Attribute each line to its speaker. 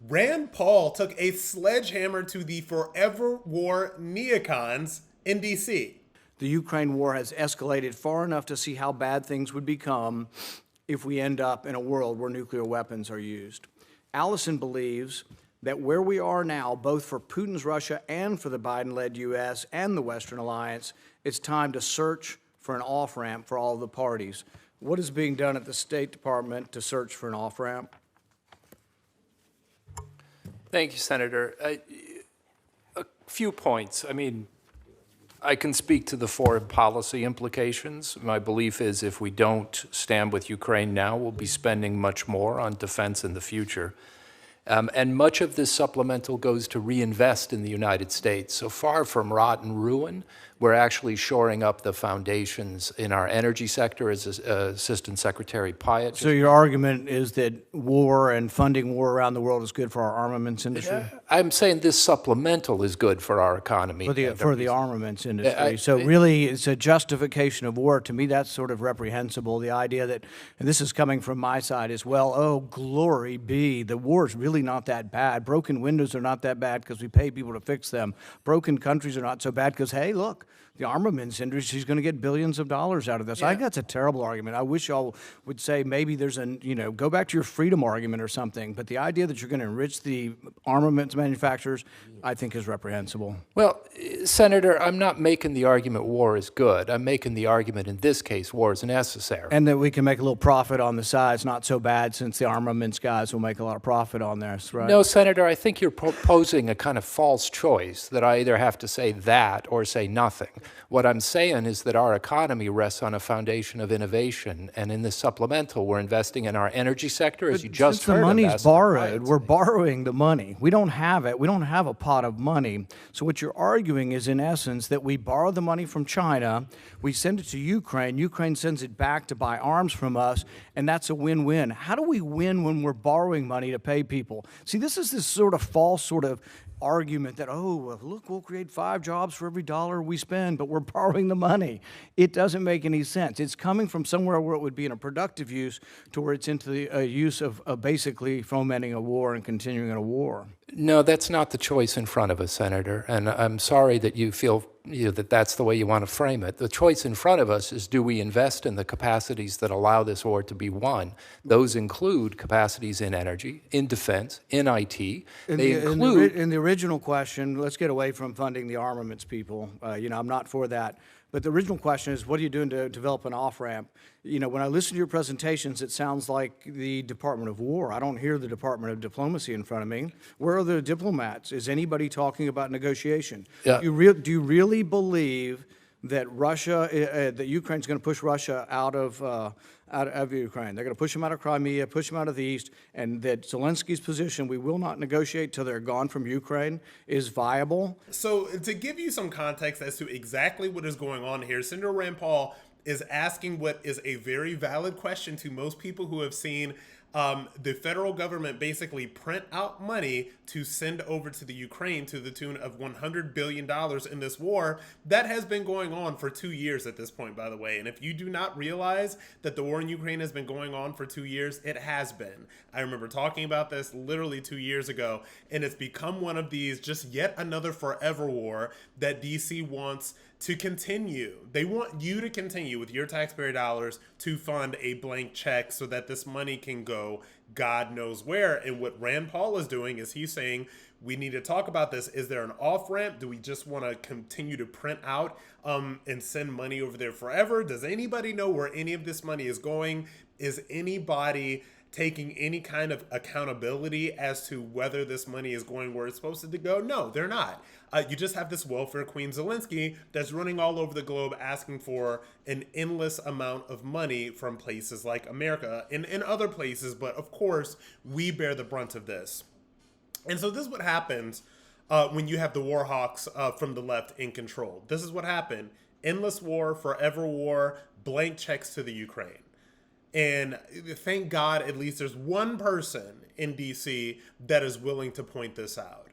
Speaker 1: Rand Paul took a sledgehammer to the forever war neocons in DC.
Speaker 2: The Ukraine war has escalated far enough to see how bad things would become if we end up in a world where nuclear weapons are used. Allison believes that where we are now, both for Putin's Russia and for the Biden-led U.S. and the Western alliance, it's time to search for an off-ramp for all the parties. What is being done at the State Department to search for an off-ramp?
Speaker 3: Thank you, Senator. A few points. I mean, I can speak to the foreign policy implications. My belief is if we don't stand with Ukraine now, we'll be spending much more on defense in the future. And much of this supplemental goes to reinvest in the United States. So far from rot and ruin, we're actually shoring up the foundations in our energy sector, as Assistant Secretary Pyatt.
Speaker 2: So your argument is that war and funding war around the world is good for our armaments industry?
Speaker 3: I'm saying this supplemental is good for our economy.
Speaker 2: For the armaments industry. So really, it's a justification of war. To me, that's sort of reprehensible. The idea that, and this is coming from my side as well, oh, glory be, the war is really not that bad. Broken windows are not that bad because we pay people to fix them. Broken countries are not so bad because, hey, look, the armaments industry is going to get billions of dollars out of this. I think that's a terrible argument. I wish y'all would say maybe there's go back to your freedom argument or something. But the idea that you're going to enrich the armaments manufacturers, I think is reprehensible.
Speaker 3: Well, Senator, I'm not making the argument war is good. I'm making the argument in this case war is necessary.
Speaker 2: And that we can make a little profit on the side. It's not so bad since the armaments guys will make a lot of profit on this, right?
Speaker 3: No, Senator, I think you're proposing a kind of false choice that I either have to say that or say nothing. What I'm saying is that our economy rests on a foundation of innovation, and in this supplemental, we're investing in our energy sector, as you just heard.
Speaker 2: The money's borrowed. We're borrowing the money. We don't have it. We don't have a pot of money. So what you're arguing is, in essence, that we borrow the money from China, we send it to Ukraine, Ukraine sends it back to buy arms from us, and that's a win-win. How do we win when we're borrowing money to pay people? See, this is this sort of false sort of argument that, oh, well, look, we'll create 5 jobs for every dollar we spend, but we're borrowing the money. It doesn't make any sense. It's coming from somewhere where it would be in a productive use to where it's into the use of basically fomenting a war and continuing a war.
Speaker 3: No, that's not the choice in front of us, Senator, and I'm sorry that you feel that that's the way you want to frame it. The choice in front of us is, do we invest in the capacities that allow this war to be won? Those include capacities in energy, in defense, in IT.
Speaker 2: In the original question, let's get away from funding the armaments people. I'm not for that. But the original question is, what are you doing to develop an off-ramp? When I listen to your presentations, it sounds like the Department of War. I don't hear the Department of Diplomacy in front of me. Where are the diplomats? Is anybody talking about negotiation?
Speaker 3: Yeah.
Speaker 2: Do you really believe that that Ukraine's going to push Russia out of Ukraine? They're going to push them out of Crimea, push them out of the east, and that Zelensky's position, we will not negotiate till they're gone from Ukraine, is viable?
Speaker 1: So to give you some context as to exactly what is going on here, Senator Rand Paul is asking what is a very valid question to most people who have seen the federal government basically print out money to send over to the Ukraine to the tune of $100 billion in this war that has been going on for 2 years at this point, by the way. And if you do not realize that the war in Ukraine has been going on for 2 years, it has been. I remember talking about this literally 2 years ago, and it's become one of these, just yet another forever war that DC wants to continue. They want you to continue with your taxpayer dollars to fund a blank check so that this money can go God knows where. And what Rand Paul is doing is he's saying, we need to talk about this. Is there an off-ramp? Do we just want to continue to print out and send money over there forever? Does anybody know where any of this money is going? Is anybody taking any kind of accountability as to whether this money is going where it's supposed to go? No, they're not. You just have this welfare queen Zelensky that's running all over the globe asking for an endless amount of money from places like America and other places. But of course, we bear the brunt of this. And so this is what happens when you have the war hawks from the left in control. This is what happened. Endless war, forever war, blank checks to the Ukraine. And thank God, at least there's one person in DC that is willing to point this out.